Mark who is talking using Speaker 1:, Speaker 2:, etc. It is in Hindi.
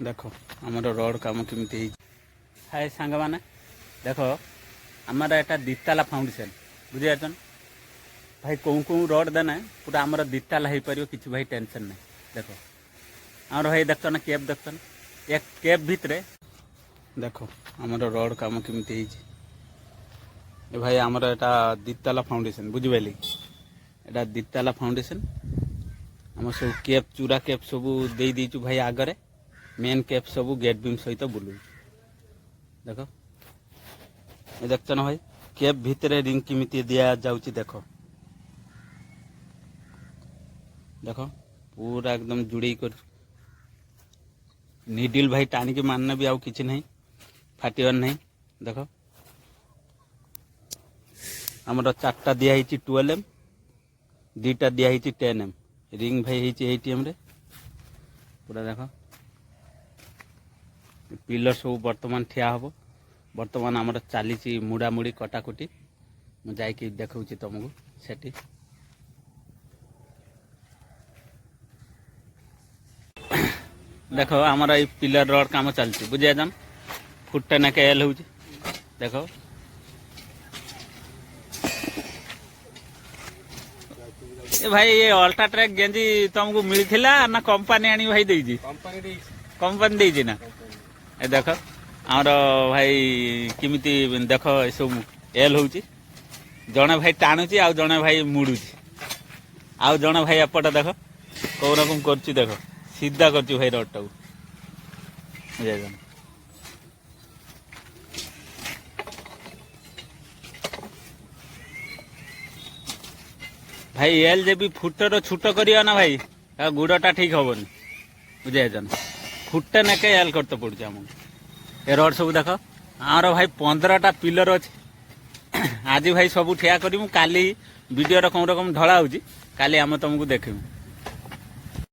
Speaker 1: देख आमर रोड कम केमी हाय सांग मैंने देख आमर एटा दिताला फाउंडेशन बुझीपार भाई कौन कौन रोड देना पूरा आमर दिताला हो पार कि भाई टेंशन नहीं देख आमर भाई देख ना कैब देख ना एक कैब भितर देख आमर रोड कम केमी भाई आमर एटा दिताला फाउंडेशन बुझिपारे एटा दिताला फाउंडेशन आम सब कैब चूरा कैब सब दे दीचु भाई आगरे मेन कैब सब गेट बीम सहित बुलू देख देख ना भाई कैब भितर रिंग केमी दिया जाउची देख देख पूरा एकदम जुड़े कर निडिल भाई टाणी के मारना भी आउ किसी नहीं फाटिबार नहीं देख आमर 4टा दिखाई 12 एम 2टा दिखाई 10 एम रिंग भाई 8 एम रे पूरा देख पिलर सब बर्तमान ठिया हम बर्तमान आमर चली मुड़ा मुड़ी कटाकुटी मुझे देखा तुमको सेठी देख आमर ये पिलर रोड काम चलती बुझे जान फुटे ना एल हो देख ए भाई ये अल्ट्रा ट्रैक गेंजी तुमको मिलता ना कंपनी आनी भाई देजी कंपनी देजी ना ए देख आमर भाई किमी देख सब एल हो जड़े भाई टाणुची आउ जड़े भाई मुड़ुची आउ जड़े भाई एपट देख कौ रकम कर देख सीधा कर भाई रोड टाक भाई एल जे भी फुटर छुट करियो ना भाई गुड़टा ठीक हेनी बुझे फुटे नाके एल करते पड़े आमको ए रोड सब देख आमर भाई 15टा पिलर अच्छे आज भाई सब ठिया करूँ काली वीडियो कौन रकम ढला हो काली आम तुमको देखू।